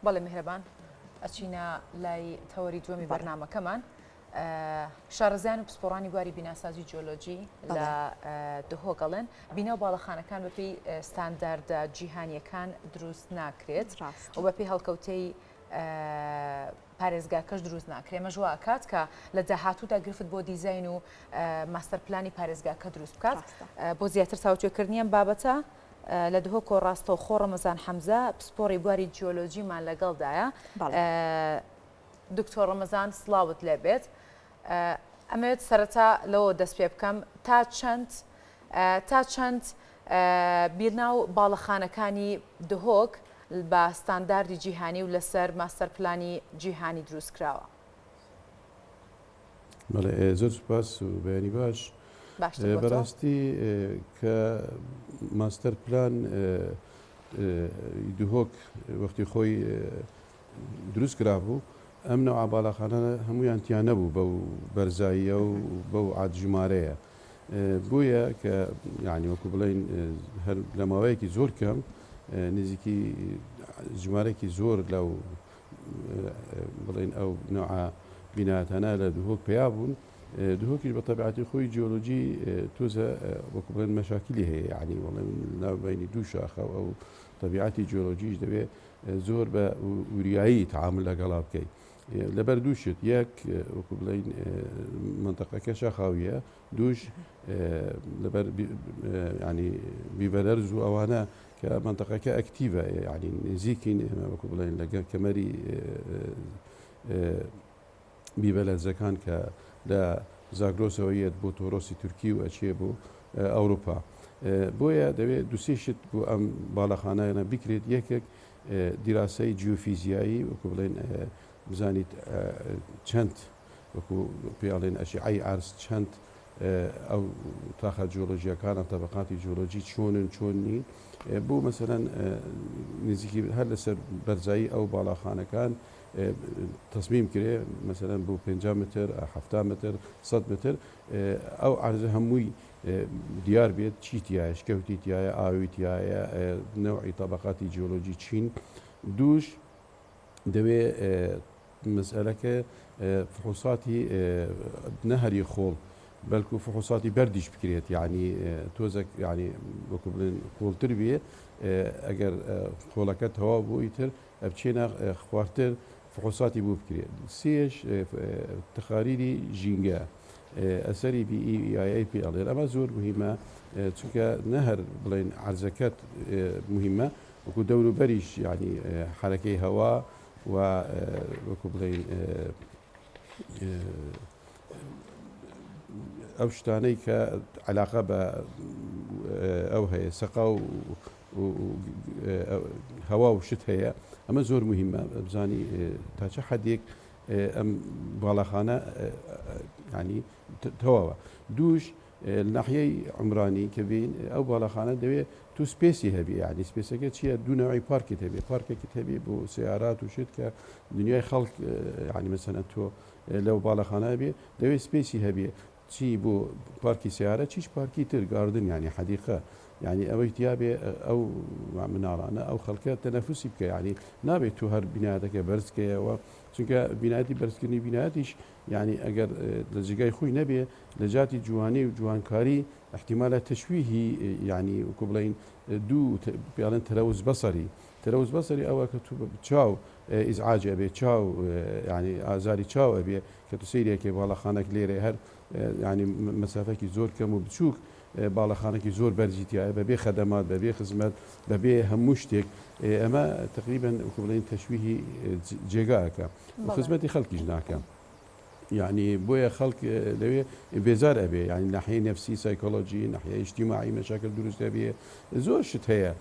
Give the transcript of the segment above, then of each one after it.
بەڵێ میهرەبان ئەچینە لای تەوەری دووەمی بەرنامەکەمان شارەزیان و پسپۆڕانی بواری بیناسازی جیۆلۆجی لە دهۆگەڵن بینە و باڵەخانەکان بەپێی ستانداردە جیهانیەکان دروست ناکرێت و بەپێی هەڵکەوتەی پارێزگاکەش دروست ناکرێت مەژوا ئەکات کە لە داهاتوودا گرفت بۆ دیزاین و ماستەر پلانی پارێزگاکە دروست بکات بۆ زیاتر چاوتێکردنیان بابەتە لە دهۆ کۆڕاستە و خۆ ڕەمەزان حەمزە پسپۆڕی بواری جیۆلۆجیمان لەگەڵدایە دکتۆر ڕەمەزان سڵاوت لێبێت ئەمەوێت سەرەتا لەوە دەست پێ بکەم تا چەند بیرناو باڵەخانەکانی دهۆک بە ستانداردی جیهانی و لەسەر ماستەر پلانی جیهانی دروست کراوە. زۆر سوپاس و بەیانی باش بەڕاستی کە ماستەر پلان دهۆک وەختی خۆی دروست کرابوو ئەم نەوع باڵەخانە هەمویان تیان نەبوو بەو بەرزاییە و بەو عادژمارەیە بۆیە کە یعنی وەکو بڵین هەر لە ماوەیەکی زۆر کەم نزیکی ژمارەێکی زۆر لەو بڵین ئەو نوع بیناتانە لە دهۆک پیا بوون دهۆکیش بە تەبیعەتی خۆی جیۆلۆجی تۆزە وەکو بڵێن مەشاکلی هەیە یعنی وەڵێن ناوبینی دوو شاخە و ئەو تەبیعەتی جیۆلۆجیش دەبێت زۆر بە وریایی تعامل لەگەڵا بکەیت لەبەر دووشت یەک وەکو بڵین منتەقەکە شاخاویە دووش لەبەر ینی بیبەلەرز و ئەوانە کە منتەقەکە ئەکتیڤە ینی نزیکین وەکو بڵین لەگەڵ کەمەری بیبەلەرزەکان کە لە زاگرۆسەوەیەت بۆ تۆرۆسی تورکی و ئەچێ بۆ ئەوروپا بۆیە دەوێت دووسێشت بۆ ئەم باڵەخانەیانە بکرێت یەکێک دیراسەی جیۆفیزیایی وەکو بڵێن بزانیت چەند وەکو پێڵێن ئەشعەی ئارس چەند ئەو تاخە جیۆلۆژیەکانە تەبقاتی جیۆلۆجی چۆنن چۆن نین بۆ مەسەرەن نزیکی هەر لەسەر بەرزایی ئەو باڵەخانەکان تصمیم کرێ مەسەرەن بۆ 5 متر 7 متر 100 متر ئەو عرضە هەمووی دیار بێت چی تایە شکەوتی تایە ئاوی تایە نەوعی تەبقاتی جیۆلۆجی چین دووش دەوێ مەسئلەکە فحوساتی نەهەری خۆڵ بەلکو فحوساتی بەردیش بکرێت یعنی تۆزێک ینی وەکو بڵێن خۆڵتر بێ ئەگەر خۆڵەکە تەواو بووی تر ئەبچێنە خواردتر فحوساتی بوو بکرێت سێش تخاریری ژینگە ئەسەری BEIA پێ ئەڵێن ئەمە زۆر مهمە چونکە نەهەر بڵێن عرزەکەت مهمە وەکو دەوروبەریش ینی حرەکەی هەوا و وەکو بڵێن ئەو شتانەی کە علاقە بە ئەو هەیە سەقا و هەوا و شت هەیە ئەمە زۆر مهمە بزانی تا چه حدێک ئەم باڵەخانە ینی تەواوە دووش ناحیەی عمرانی کە بین ئەو باڵەخانە دەوێت تو سپێسی هەبێ ینی سپێسەکە چییە دوو نەوەی پارکت هەبێ پارکێکت هەبێ بۆ سیارات و شت کە دنیای خەڵک ینی مەسەنە تۆ لەو باڵەخانە بێ دەوێت سپێسی هەبێ چی بۆ پارکی سیارە چیش پارکی تر گاردن ینی حەدیقە ینی ئەوەی تیابێ ئەو مناڵانە ئەو خەڵکە تەنەفوسی بکە ینی نابێت تو هەر بینایەتەکە بەرزکەیەوە چونکە بینایەتی بەرزکردنی بینایەتیش ینی ئەگەر لە جگای خۆی نەبێ لە جاتی جوانی و جوانکاری احتیمالە تەشویهی ینی وەکو بڵین دوو پێڵێن تەلەوز بەسەری تەلەوز بەسەری ئەوە کە تو چاو ئیزعاجە بێ چاو ینی ئازاری چاوە بێ کە تو سەیرێکی باڵەخانێک لێرە هەر ینی مەسافەکی زۆر کەم و بچووک باڵەخانێکی زۆر بەرزیتیایە بەبێ خەدەمات بەبێ خزمەت بەبێ هەموو شتێک ئەمە تقریبن وەکو بڵین تەشویهی جێگاکە و خزمەتی خەڵکیش ناکەم یعنی بۆیە خەڵک لەوێ بێزار ئەبێ ینی ناحیەی نەفسی سایکۆلۆجی ناحیەی ئیجتیماعی مەشاکل دروست دەبێ زۆر شت هەیە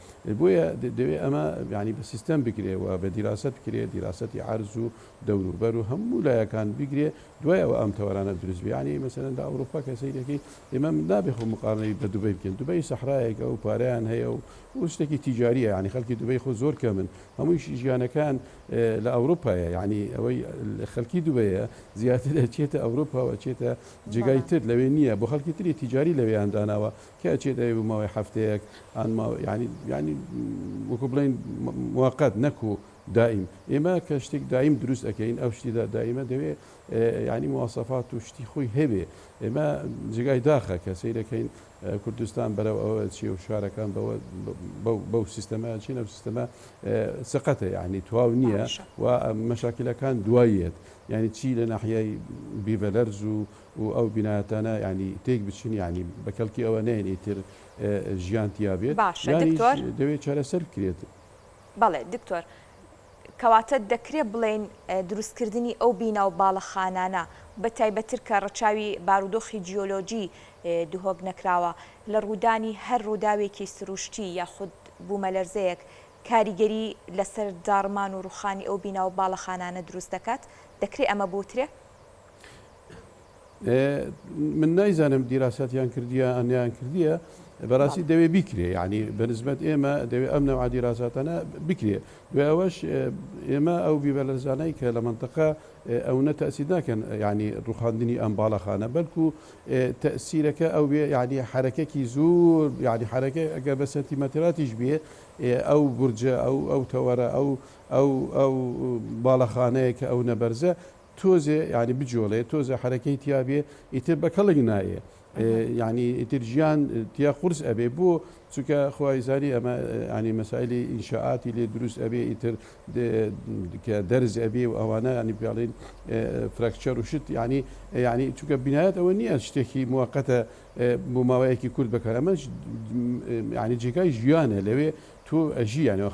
بۆیە دەوێت ئەمە ینی بە سیستەم بکرێەوە بە دیراست بکرێت دیراسەتی عرز و دەوروبەر و هەموو لایەکان بگرێ دوایەوە ئەم تەوەرانە دروست بێ ینی مەسەرەن لە ئەوروپا کە سەیرەکەی ئێمە نابێ خۆ مقارنەی بە دوبەی بکەین دوبەی سەحرایەکە و پارەیان هەیە و شتێکی تیجاریە ینی خەڵکی دوبەی خۆ زۆر کەمن هەمووی ژیانەکان لە ئەوروپایە ینی ئەوەی خەڵکی دوبەیە زیاتر ئەچێتە ئەوروپا و ئەچێتە جێگای تر لەوێ نییە بۆ خەڵکی تری تیجاری لەوێیان داناوە کە ئەچێتە ماوەی هەفتەیەک ینی وەکو بڵین موقت نەکو دائم ئێمە کە شتێک دایم دروست ئەەکەین ئەو شتیدا دائیمە دەوێت ینی مواصفات و شتی خۆی هەبێ ئێمە جگای داخە کە سیرەکەین کوردستان بەرەو ئەوە چی و شارەکان بەو سیستەمە چینە سیستەمە سقەتە یعنی تواو نییە و مەشاکلەکان دواییت یعنی چی لە ناحیای بیڤەلەرز و ئەو بینایەتانە ینی تێک بچین ینی بەکەڵکی ئەوە نێنی تر ژیانتیا بێت دەوێت چارەسەر بکرێت. بەڵێ دکتۆر کەواتە دەکرێت بڵێن دروستکردنی ئەو بینا و باڵەخانانە بە تایبەتر کە ڕەچاوی بارودۆخی جیۆلۆجی دهۆک نەکراوە لە ڕوودانی هەر ڕووداوێکی سروشتی یاخود بوومەلەرزەیەک کاریگەری لەسەر داڕمان و ڕوخانی ئەو بینا و باڵەخانانە دروست دەکات دەکرێت ئەمە بوترێ؟ من نایزانم دیراسەتیان کردیە ئەنیان کردیە بەڕاستی دەوێ بیکرێ ینی بەنسبەت ئێمە دەوێت ئەم نەوع دیراساتانە بکرێ دوێ ئەوەش ئێمە ئەو بیبەلەرزانەی کە لە منطقە ئەو نەتەسی ناکەن ینی ڕوخاندنی ئەم باڵەخانە بەلکو تەسیرەکە ئەو بێ ینی حرەکەکی زۆر ینی حرەکە ئەگەر بە سنتیمەتراتیش بێ ئەو بورجە ئەو تەوەرە ئەو باڵەخانەیە کە ئەو نەبەرزە تۆزێ ینی بجۆڵێ تۆزە حرەکەی تیاابێ ئیتر بە کەڵک نایە یعنی ئیتر ژیان تیا قورس ئەبێ بۆ چونکە خۆیزاری ئەمە ینی مەسایلی ئینشاعاتی لێ دروست ئەبێ ئیتر کە دەرز ئەبێ و ئەوانە ینی پیاڵین فراکچەر و شت ینی چونکە بینایەت ئەوە نییە شتێکی موقەتە بۆ ماوەیەکی کورد بەکار ئەمە ینی جێگای ژیانە لەوێ تۆ ئەژی ینی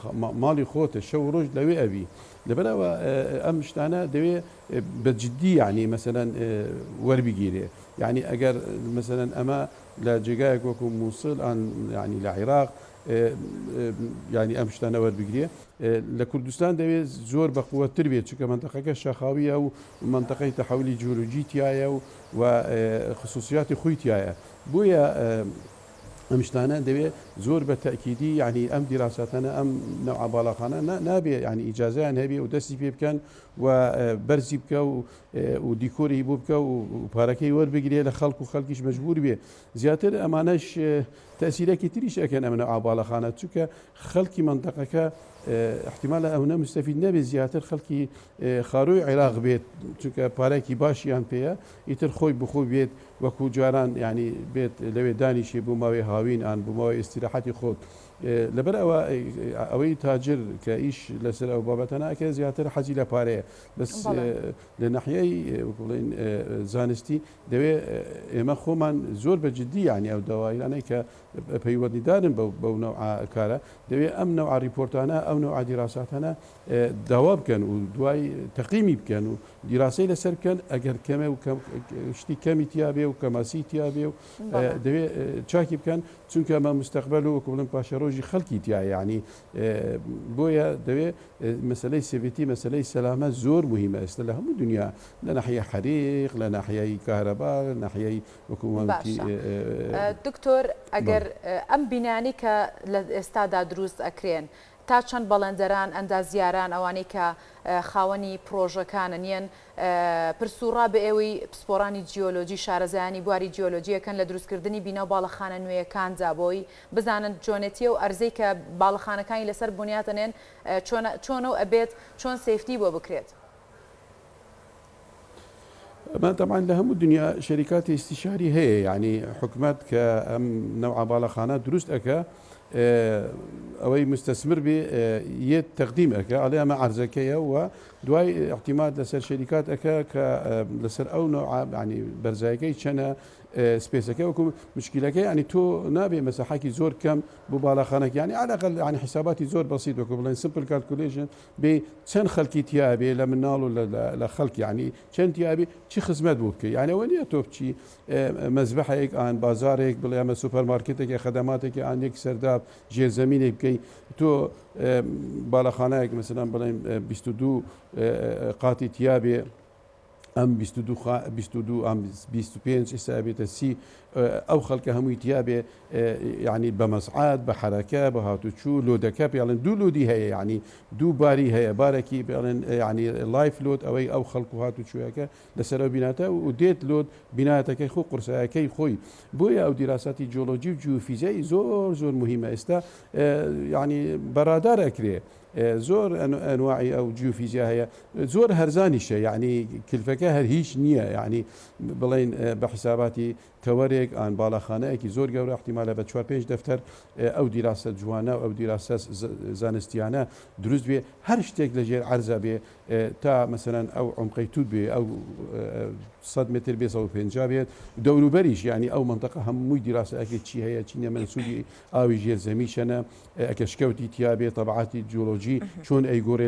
ماڵی خۆتە شەو ڕۆژ لەوێ ئەبی لەبەرەوە ئەم شتانە دەوێت بەجددی ینی مەسەرەن وەربگیرێ یعنی ئەگەر مەسەرەن ئەمە لە جێگایەک وەکو مووسڵ ینی لە عێراق ینی ئەم شتانە وەربگرێ لە کوردستان دەوێت زۆر بەقووەتر بێت چونکە منطقەکە شەخاویە و منطقەی تەحولی جیۆلۆجی تایە و خصوصیاتی خۆی تایە بۆیە ئەم شتانە دەوێت زۆر بە تەکیدی ینی ئەم دیراساتانە ئەم نەوع باڵەخانە نابێ ینی ئیجازیان هەبێ و دەستی پێ بکەن و بەرزی بکە و دیکۆری بۆ بکە و پارەکەی وەربگرێ لە خەڵک و خەڵکیش مەجبور بێ زیاتر ئەمانەش تەسیرێکی تریش ئەەکەن ئەمە نەوع باڵەخانە چونکە خەڵکی منطقەکە احتیمالە ئەوە مستەفید نەبێت زیاتر خەڵکی خاروی عێراق بێت چونکە پارێکی باشیان پێەیە ئیتر خۆی بخۆ بێت وەکو جاران ینی بێت لەوێ دانیشی بۆ ماوەی هاوین ئان بۆ ماوەی ئستیراحەتی خۆت لەبەر ئەوەی تاجر کە ئیش لەسەر ئەو بابەتەناکە زیاتر حەزی لە پارەیە بەس لە ناحیەی بڵێن زانستی دەوێت ئێمە خۆمان زۆر بەجددی ینی ئەو داوایانەی کە پەیوەندیدارن بەو نەوع کارە دەوێت ئەم نەوع ریپۆرتانە ئەو نەوع دیراساتانە داوا بکەن و دوای تەقیمی بکەن و دیراسی لەسەر بکەن ئەگەر کەمێ و شتی کەمی تیاابێ و کەماسی تیاابێ و دەوێت چاکی بکەن چونکە ئەمە مستەقبل و وەکو بڵێن پاشەڕۆژی خەڵکی تیا ینی بۆیە دەوێت مەسلەی سێڤێتی مەسلەی سەلامە زۆر مهمە ئێستا لە هەموو دنیا لە ناحیە حەریق لە ناحیەی کارەبا ناحیەی حکوومەتی دکتۆر ئەگەر ئەم بینانی کە لە ئێستادا دروست ئەکرێن تا چەند بەڵێندەران ئەندازیاران ئەوانەی کە خاوەنی پرۆژەکانە نیەن پرسوڕا بە ئێوەی پسپۆرانی جیۆلۆجی شارەزایانی بواری جیۆلۆجیەکەن لە دروستکردنی بینە و باڵەخانە نوێیەکان جابۆی بزانن جۆنێتیە و ئەرزەی کە باڵەخانەکانی لەسەر بنیاتەنێن چۆنە و ئەبێت چۆن سیفتی بۆ بکرێت. ما طبعا لە هەموو دنیا شەریکاتی استیشاری هەیە ینی حکومت کە ئەم نەوع باڵەخانە دروست ئەەکە ئەوەی مستەسمر بێ یەت تەقدیم ئەەکە ئەڵێ ئەمە عەرزەکەیە و دوای احتیمات لەسەر شەریکات ئەەکە کە لەسەر ئەو نوع ینی بەرزایەکەی چەنە سپێسەکە وەکو مشکلەکەی ینی تۆ نابێ مەساحاکی زۆر کەم بۆ باڵەخانەکە ینی عەلاقەل ینی حساباتی زۆر بەسیط وەکو بڵێن سمپل کالکولیشن بێ چەند خەڵکی تیابێ لە مناڵ و لە خەڵک ینی چەند تیابێ چی خزمەت بۆ بکەی یعنی ئەوە نییە تۆ بچی مەزبەحەیەک ئان بازارێک بڵێ ئەمە سوپەرمارکێتێکی خەدەماتێکی ئان یەک سەرداب ژێرزەمینێک بکەی تۆ باڵەخانەیەک مەسەلەن بڵێن 22 قاتی تیابێ ئەم 22 ئەم 25 ئێستا بێتە 30 ئەو خەڵکە هەمووی تیابێ ینی بە مەسعات بە حرەکە بە هاتوچوو لۆدەکە پێڵێن دوو لۆدی هەیە ینی دوو باری هەیە بارێکی پێڵێن ینی لایف لۆد ئەوەی ئەو خەڵک و هاتوچوویەکە لەسەر بیناتە و دێت لۆد بیناتەکەی خۆ قورسایەکەی خۆی بۆیە ئەو دیراساتی جیۆلۆجی و جیۆفیزیایی زۆر زۆر مهمە ئێستا ینی بەرادار ئەکرێ زۆر ئەنواعی ئەو جیۆفیزیا هەیە زۆر هەرزانیشە یعنی کلفەکە هەر هیچ نییە یعنی بڵێن بە حساباتی تەوەرێک ئان باڵەخانەیەکی زۆر گەورە احتیمالە بە 4-5 دەفتەر ئەو دیراسە جوانە و ئەو دیراسە زانستیانە دروست بێ هەر شتێک لەژێر عەرزە بێ تا مەسەرەن ئەو عمقەی توت بێ ئەو 100 متر بێ 150 بێت دەوروبەریش ینی ئەو منطقە هەمووی دیراسەکە چی هەیە چینە منسوبی ئاوی ژێر زەمیشەنە ئەکەشکەوتی تیا بێ تەبعاتی جیۆلۆژی چۆن ئەیگۆڕێ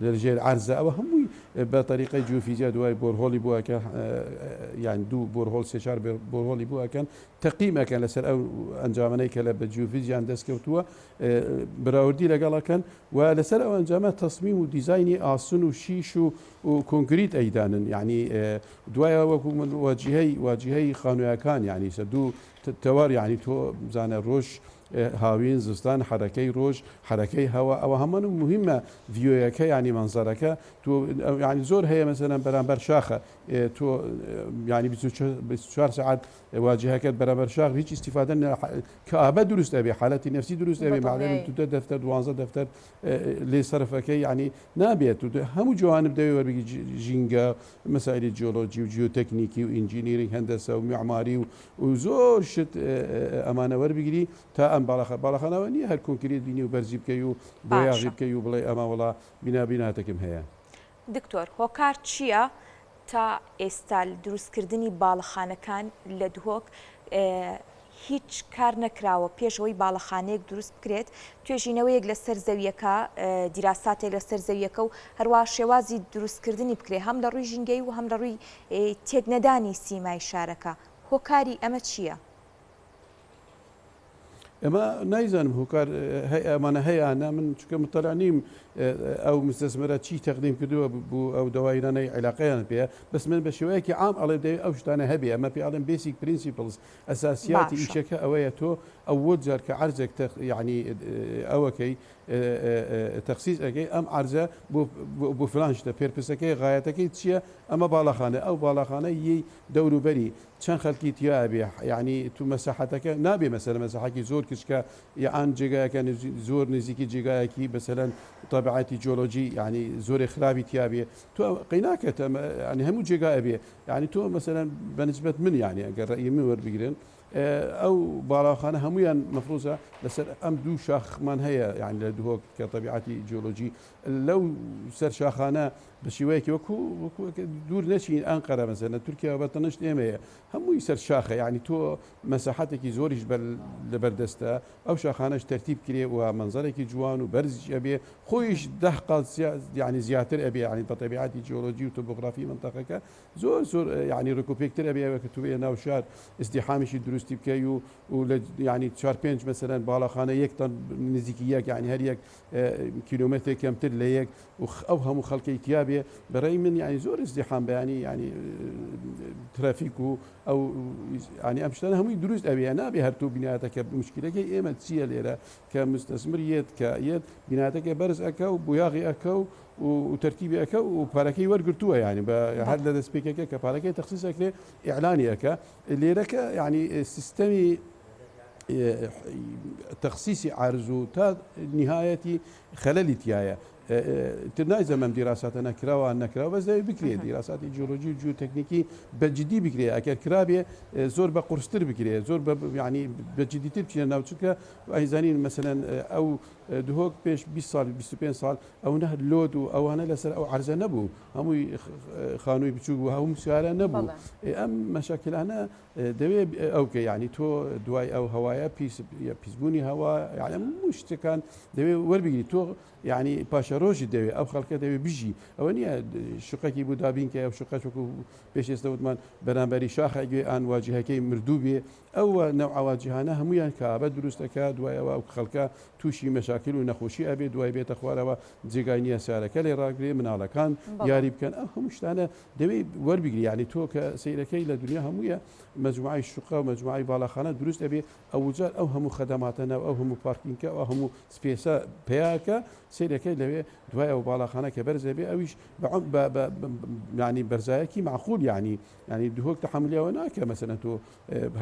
لەژێر عەرزە ئەوە هەمووی بە طریقی جیۆفیزیا دوای بۆرهۆڵی بووەکە یان دوو بۆرهۆڵ سێ-4 بۆرهۆڵی بووەکەن تەقیمەکەن لەسەر ئەو ئەنجامانەی کە لە بە جیۆفیزیان دەستکەوتووە بەراوردی لەگەڵەکەن و لەسەر ئەو ئەنجامە تەسمیم و دیزایانی ئاسن و شیش و کۆنکریت ئەیدانن یعنی دوایە وەکو واجهەی خانوویەکان یعنی سە دوو تەوەر یعنی تۆ بزانە ڕۆژ هاوین زستان حرەکەی ڕۆژ حرەکەی هەوا ئەوە هەمان و مهمە ڤیۆیەکە ینی منزەرەکە تۆ ینی زۆر هەیە مەسەلەن بەرامبەر شاخە تۆ ینی 24 ساعت واجهەکەت بەرامبەر شاخ هیچ استیفادە کابە دروست ئەبێ حالەتی نفسی دروست ئەبێ معلەن تو دەفتەر 12 دەفتەر لێ سەرفەکەی ینی نابێت و هەموو جوانب دەوێت وەربگی ژینگە مەسایلی جیۆلۆجی و جیۆتەکنیکی و ئینجینیرینگ هەندەسە و میعماری و زۆر شت ئەمانە وەربگیری تا ئەم باڵەخانەوە نییە هەر کۆنکریت بینی و بەرزی بکەی و بۆ یاغی بکەی و بڵێ ئەمە وڵا بینابیناتێکم هەیە دکتۆر هۆکار چییە تا ئێستا دروستکردنی باڵەخانەکان لە دهۆک هیچ کار نەکراوە پێشەوەی باڵەخانەیەک دروست بکرێت توێژینەوەیەک لەسەر زەویەکە دیراساتێک لەسەر زەویەکە و هەروە شێوازی دروستکردنی بکرێت هەم لە ڕووی ژینگەی و هەم لە ڕووی تێکنەدانی سیمای شارەکە هۆکاری ئەمە چییە؟ ئەمە نایزانم هۆکار ئەمانە هەیەە من چکە مطلع نیم ئەو مستەسمەرە چی تەقدیم کردووە بوو ئەو دەواینانەی عیلاقییان پێ بەس من بە شێوەیەکی عام ئەڵێ دەوێت ئەو شتانە هەبێ ئەمە پێڵم بیسیک پرینسیپلز ئەساسیاتی ئیشەکە ئەوەیە تۆ ئەو جار کە عەرزێک یعنی ئەوەکەی تەخسیس ئەەکەی ئەم عەرزە بۆ فلان شتە پێرپسەکەی غایەتەکەی چییە ئەمە باڵەخانە ئەو باڵەخانە یی دەوروبەری چەند خەڵکی تیا بێ یعنی تو مەساحەتەکە نابێ مەسەلە مەساحەکی زۆر کچکە یان جێگایەکە زۆر نزیکی جێگایەکی بەسەرەن طبیعەتی جیۆلۆجی یعنی زۆری خراپی تیا بێ تۆ قەیناکەت ینی هەموو جێگای بێ یعنی تۆ مەسەرەن بەنسبەت من یعنی ئەگەر ڕێی من وەربگرن ئەو باڵاخانە هەمویان مەفروزە لەسەر ئەم دوو شاخمان هەیە یعنی لە دووهۆک کە طبیعەتی جیۆلۆجی لەو سەر شاخانە بە شێوەیەکی وەکو دوور نەچین ئەنقەرە مەسەلەن تورکیا بەتەنەشت ئێمەیە هەمووی سەر شاخە یعنی تۆ مەساحەتێکی زۆریش لەبەردەستە ئەو شاخانەش تەرتیب کرێ و منزەرێکی جوان و بەرزی ئەبێ خۆیش 10 قات یعنی زیاتر ئەبێ یعنی بە طبیعەتی جیۆلۆجی و توپۆگرافی منتەقەکە زۆر یعنی ڕکوپێکتر ئەبێ کە تو بێ ناو شار ئیزدیحامیشی دروستی بکەی و ینی 4-5 مەسەرەن باڵەخانە یەک تەن نزیکی یەک یعنی هەر یەک کیلومتر کەمتر لە یەک ئەو هەموو خەڵکی تیا بێ بەڕێی من یعنی زۆر ئیزدیحام بەیانی ینی ترافیک و ئەو ینی ئەم شتانە هەمووی دروست ئەوێ نابێ هەرتوو بیناتەکە مشکلەکەی ئێمە چییە لێرە کە مستەسمر یەت کە یەت بیناتەکە بەرز ئەکە و بویاغی ئەکە و ترتیبی ئەەکە و پارەکەی وەرگرتووە ینی بە هەر لە دەستپێکەکە کە پارەکەی تەخسیسەکرێ ئیعلانی ئەەکە لێرەکە ینی سیستەمی تەخسیسی عەرز و تا نهایەتی خەلەلی تایە نایزەمەم دیراساتە نەکراوە نەکراوە بەس دەوێت بکرێت دیراساتی جیۆلۆژی و جیۆتەکنیکی بەجددی بکرێت ئەگەر کرابێ زۆر بە قورستر بکرێت زۆر ینی بەجددیتر بچینە ناوچکە ئەیزانین مەسەلەن ئەو دهۆک پێش 20 سال 25 سال ئەو نە لۆد و ئەوانە لەسەر ئەو عەرزە نەبوو هەمووی خانووی بچوو بوو هەموو سیارە نەبوو ئەم مەشاکلانە دەوێت ئەوکە ینی تۆ دوای ئەو هەوایە پیسبوونی هەوا یعنی هەموو شتەکان دەوێت وەربگری تۆ یعنی پاشە ڕۆژی دەوێت ئەو خەڵکە دەوێت بژی ئەوە نییە شقەکی بوو دابین کە ئەو شقە چۆکو پێشێستا وتمان بەرامبەری شاخەگوێ ئان واجهەکەی مردوو بێ ئەوە نەوعواجیهانە هەمویان کابە دروستەکە دوایەوە ئەو خەڵکە تووشی مەشاکل و نەخۆشی ئەبێ دوای بێتە خوارەوە جێگای نییە سیارەکە لێ ڕاگرێ مناڵەکان یاری بکەن ئەو هەموو شتانە دەوێت وەربگری ینی تۆ کە سیرەکەی لە دنیا هەمویە مجموعی شقە و مجموعی باڵەخانە دروست ئەبێ ئەوجار ئەو هەموو خەدەماتەنە ئەو هەموو پارکینکە ئەو هەموو سپێسە پیاکە سیرەکەی لەوێ دوای ئەو باڵەخانە کە بەرزە بێ ئەویش ینی بەرزایەکی معقول ینی دهۆک تەحملیەوە ناکە مەسەلەن تۆ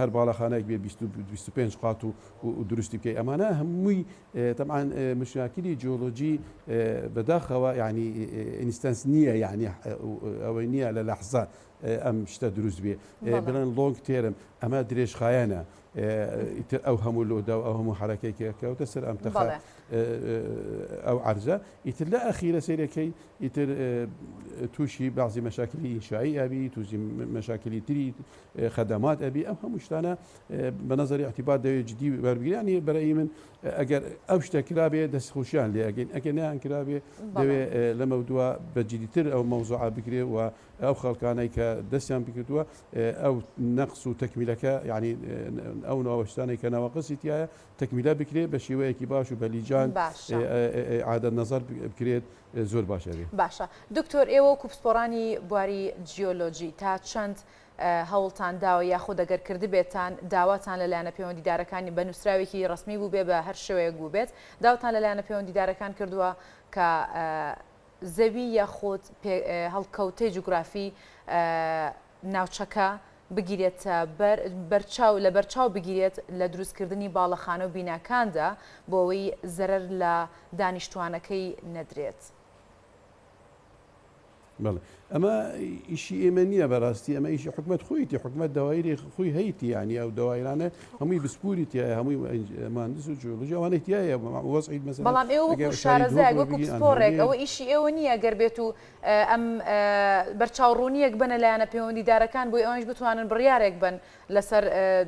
هەر باڵەخانەیەک بێ 25 قات و دروستی بکەی ئەمانە هەمووی تەمان طبعا مشاكل جيولوجي بداخله يعني انستانس نيه يعني او نيه للحظه ام شتا دروز بي بلان لونج تيرم اما دريش خاينه او همو لودا او همو حركه كو تسر ام تخا او عرزه يتلا اخيرا سيركي يتر توشي بعض مشاكل انشائيه ابي توشي مشاكل تري خدمات ابي ام همو شتانا بنظر اعتبار جدي بربي يعني براي من اگر اوشتا كرابي دس خوشان لي اجن ان كرابي لموضوع بجديتر او موضوع بكري و او خلقاني كدسيان بكتوا او نقص وتكملك يعني او نواشتاني كنواقص تكمله بكري بشيوه باش وبليجان عاد النظر بكريت زور باشه باشا دكتور ايوه كوبسپۆرانی بواری جیۆلۆجی تا چەند هەوڵتان داوە یاخود ئەگەر کردی بێتان داواتان لەلایەنە پەیوەندیدارەکانی بە نووسراوێکی ڕسمی بوو بێ بە هەر شێوەیەک بوو بێت داوتان لەلایەنە پەیوەندیدارەکان کردووە کە زەوی یاخود هەڵکەوتەی جوگرافی ناوچەکە بگیرێت لە بەرچاو بگیرێت لە دروستکردنی باڵەخانە و بیناکاندا بۆ ئەوەی زەرەر لە دانیشتوانەکەی نەدرێت. بله اما شيء ايمانيه براستي اما شيء حكمه خويتي حكمه دوائري خوي هيتي يعني او دوائرانه همي بسبوريتي همي مهندس جيولوجيا وانا تيا وصعيد مثلا بەڵام ئێوە وەکو شارەزایەک وەکو پسپۆڕێک ئەوە ئیشی ئێوە نییە گەر بێت و ئەم بەرچاوڕوونیەک بنە لایەنە پەیوەندیدارەکان بۆی ئەوەش بتوانن بڕیارێک بن لەسەر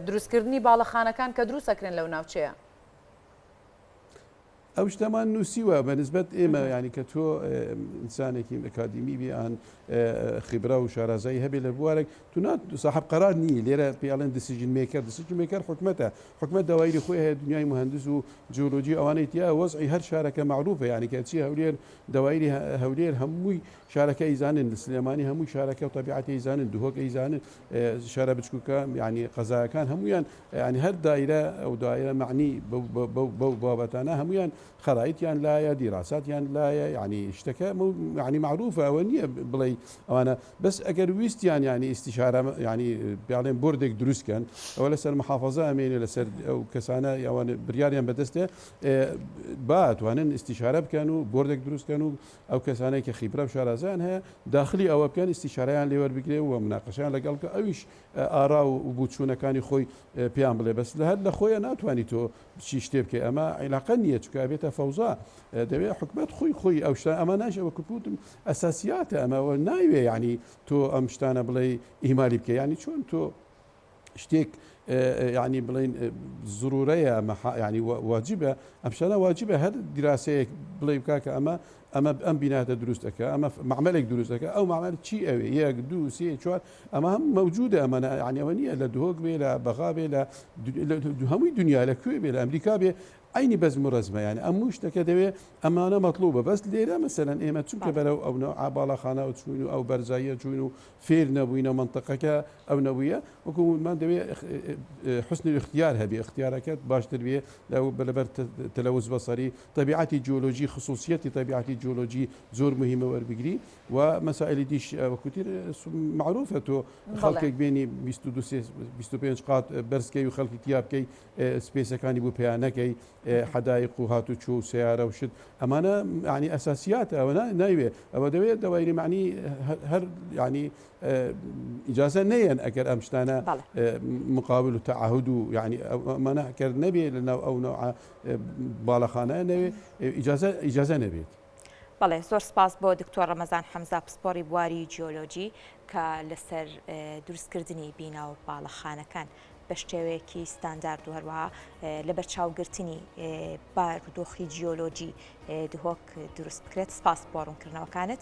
دروستکردنی باڵەخانەکان کە دروست ئەکرێن لەو ناوچەیە. او شتمان نووسیوە بەنسبەت ئێمە ینی کە تۆ ئینسانێکی ئەکادیمی بێ ئەن خبرە و شارەزایی هەبێ لە بوارێک تو صاحب قرار نییە لێرە پێڵێن دسیژن مێکەر حکومەتە حکومەت داوایری خۆی هەیە دنیای مهندس و جیۆلۆجی ئەوانەی تیا وەزعی هەر شارەکە معروفە ینی کە چی هەولێر داوایری هەولێر هەمووی شارەکە ئیزانن لە سلێمانی هەمووی شارەکە و طبیعەتی ئیزانن دوهۆک ئیزانن شارە بچکوکە ینی قەزایەکان هەمویان ینی هەر دایرە ئەو دایرە معنی بەو بابەتانە هەمویان خرائطيان لايا دراساتيان لايا يعني اشتكى يعني معروفه ونيه بلاي وانا بس اگر ويستيان يعني استشاره يعني بيعلن بوردك دروس كان ولا سر محافظه امين ولا سر او كسانه يعني برياريان بدسته بات وانا استشاره كانوا بوردك دروس كانوا او كسانه كخبره بشارزان هي داخلي او كان استشاريان لي وربكري ومناقشان لقالك اويش اراء وبوتشونه كان خوي بيامبل بس لهذا خويا ناتواني تو شي شتيبك اما علاقه نيه كابيته فوزا دبي حكمت خوي او شتا اما ناش وكبوت اساسيات اما نايوه يعني تو امشتانا بلاي اهمالي بك يعني شلون تو شتيك يعني بلين ضروريه يعني واجبه امشانا واجبه هذه الدراسه بلاي بكاك اما ام بناء دروستك اما معملك دروستك او معمل شيء هي دو سي شو اما هم موجوده اما يعني اونيه لدهوك بلا بغابه لا همي دنيا لكوي بلا امريكا بي عيني بز مرزمه يعني اموش تكدوي امانه مطلوبه بس ليره مثلا ايما تشوك برو او نوع بالاخانه او تشوينو او برزايه تشوينو فير نبوينا منطقه او نويه وكون ما دوي حسن الاختيار هبي اختيارك باش تربيه لو بلبر تلوث بصري طبيعتي جيولوجي خصوصيتي طبيعتي جيولوجي زور مهمه وربقري ومسائل ديش وكثير معروفه تو خلقك بيني 22 قاط برسكي وخلق تيابكي سبيس كان يبو بيانكي حدائق وهاتوشو سياره وشد امانه يعني اساسيات او نايوه او دوائر معني هر يعني اجازه نين اكر امشتانا مقابل تعهد يعني امانه اكر نبي لنا او نوع بالاخانه نبي اجازه نبي بەڵێ زۆر سپاس بۆ دکتۆر ڕەمەزان حەمزا پسپۆڕی بواری جیۆلۆجی کە لەسەر دروستکردنی بینا و باڵەخانەکان بە شێوەیەکی ستاندارد و هەروەها لە بەرچاوگرتنی بارودۆخی جیۆلۆجی دهۆک دروست بکرێت. سپاس بۆ ڕوونکردنەوەکانت.